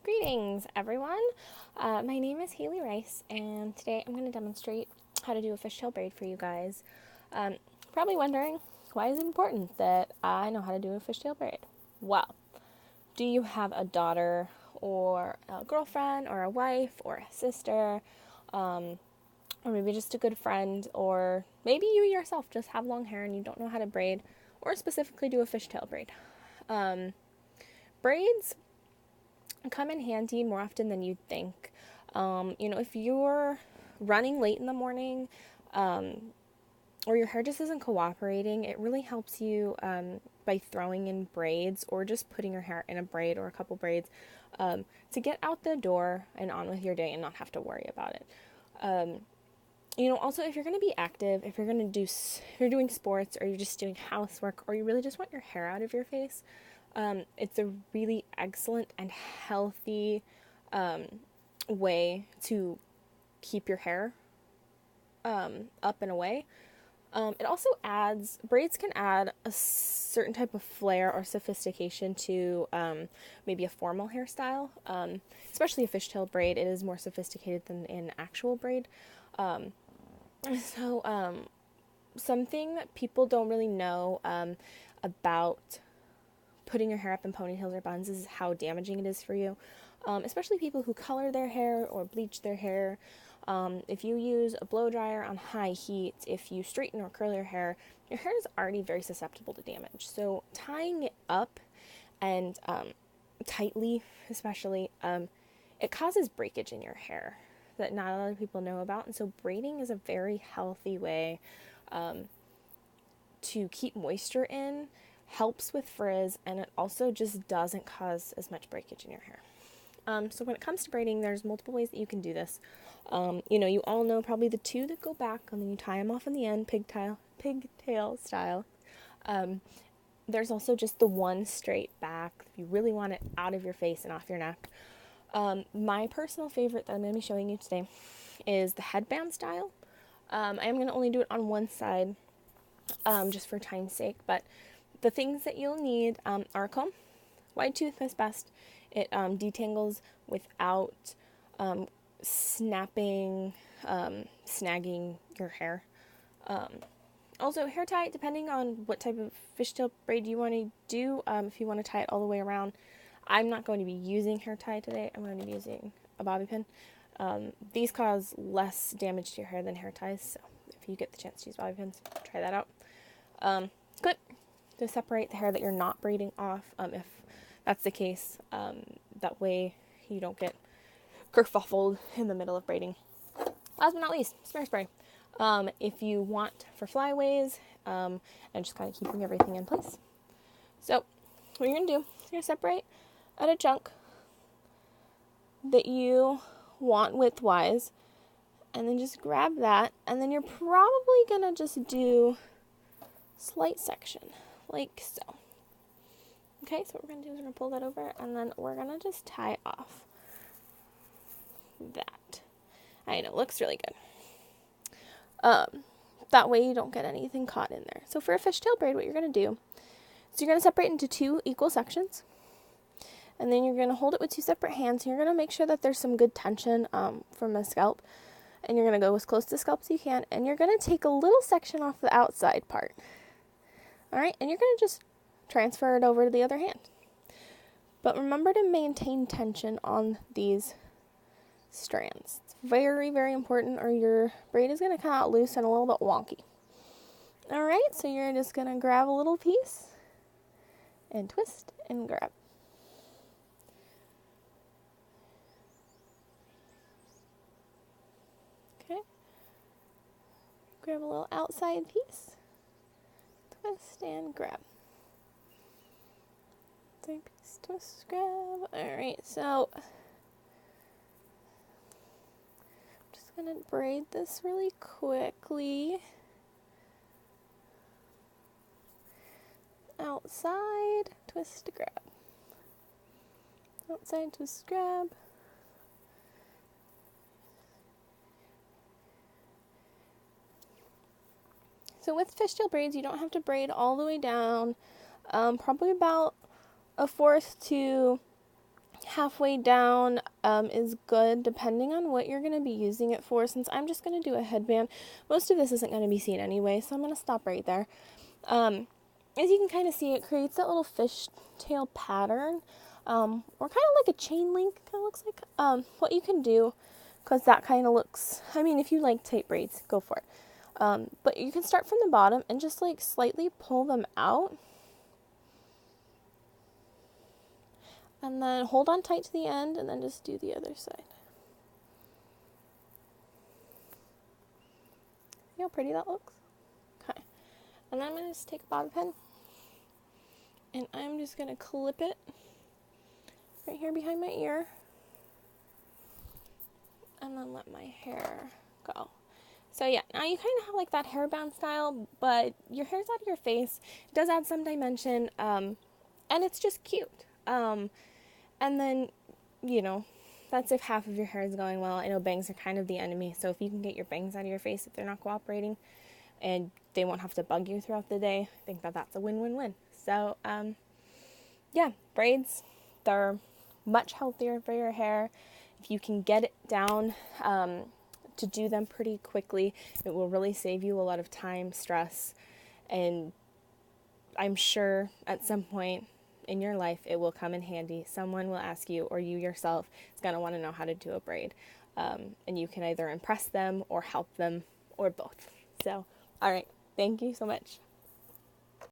Greetings, everyone. My name is Haley Rice, and today I'm going to demonstrate how to do a fishtail braid for you guys. Probably wondering, why is it important that I know how to do a fishtail braid? Well, do you have a daughter or a girlfriend or a wife or a sister, or maybe just a good friend, or maybe you yourself just have long hair and you don't know how to braid, or specifically do a fishtail braid? Braids come in handy more often than you'd think. If you're running late in the morning, or your hair just isn't cooperating, it really helps you by throwing in braids or just putting your hair in a braid or a couple braids to get out the door and on with your day and not have to worry about it. Also, if you're going to be active, if you're doing sports, or you're just doing housework, or you really just want your hair out of your face, it's a really excellent and healthy way to keep your hair up and away. It also braids can add a certain type of flair or sophistication to maybe a formal hairstyle, especially a fishtail braid. It is more sophisticated than an actual braid. Something that people don't really know about putting your hair up in ponytails or buns is how damaging it is for you, especially people who color their hair or bleach their hair. If you use a blow dryer on high heat, if you straighten or curl your hair is already very susceptible to damage. So tying it up and tightly, especially, it causes breakage in your hair that not a lot of people know about. And so braiding is a very healthy way to keep moisture in, helps with frizz, and it also just doesn't cause as much breakage in your hair. So when it comes to braiding, there's multiple ways that you can do this. You all know probably the two that go back, and then you tie them off in the end, pigtail style. There's also just the one straight back if you really want it out of your face and off your neck. My personal favorite that I'm going to be showing you today is the headband style. I am going to only do it on one side, just for time's sake, but the things that you'll need are a comb. Wide tooth is best. It detangles without snapping, snagging your hair. Also, hair tie, depending on what type of fishtail braid you want to do, if you want to tie it all the way around. I'm not going to be using hair tie today. I'm going to be using a bobby pin. These cause less damage to your hair than hair ties, so if you get the chance to use bobby pins, try that out. Clip to separate the hair that you're not braiding off, if that's the case. That way you don't get kerfuffled in the middle of braiding. Last but not least, snare spray. If you want for flyaways, and just kind of keeping everything in place. So what you're going to do, you're going to separate out a chunk that you want width-wise, and then just grab that, and then you're probably going to just do slight section, like so. Okay, so what we're going to do is we're going to pull that over, and then we're going to just tie off that. I know, looks really good. That way you don't get anything caught in there. So for a fishtail braid, what you're going to do is you're going to separate into two equal sections, and then you're going to hold it with two separate hands, and you're going to make sure that there's some good tension from the scalp, and you're going to go as close to the scalp as you can, and you're going to take a little section off the outside part. Alright, and you're going to just transfer it over to the other hand. But remember to maintain tension on these strands. It's very, very important, or your braid is going to come out loose and a little bit wonky. Alright, so you're just going to grab a little piece and twist and grab. Okay. Grab a little outside piece. Twist and grab. Outside piece, twist, grab. Alright, so I'm just going to braid this really quickly. Outside, twist, grab. Outside, twist, grab. So with fishtail braids, you don't have to braid all the way down, probably about a fourth to halfway down is good, depending on what you're going to be using it for. Since I'm just going to do a headband, most of this isn't going to be seen anyway, so I'm going to stop right there. As you can kind of see, it creates that little fishtail pattern, or kind of like a chain link, kind of looks like. What you can do, because that kind of looks, I mean, if you like tight braids, go for it. But you can start from the bottom and just like slightly pull them out. And then hold on tight to the end, and then just do the other side. See how pretty that looks? Okay. And then I'm going to just take a bobby pin, and I'm just going to clip it right here behind my ear, and then let my hair go. So yeah, now you kind of have like that hairband style, but your hair's out of your face. It does add some dimension, and it's just cute. And then, you know, that's if half of your hair is going well. I know bangs are kind of the enemy, so if you can get your bangs out of your face if they're not cooperating, and they won't have to bug you throughout the day, I think that that's a win-win-win. So, yeah, braids, they're much healthier for your hair. If you can get it down to do them pretty quickly, it will really save you a lot of time, stress, and I'm sure at some point in your life it will come in handy. Someone will ask you, or you yourself is going to want to know how to do a braid, and you can either impress them or help them or both. So all right, thank you so much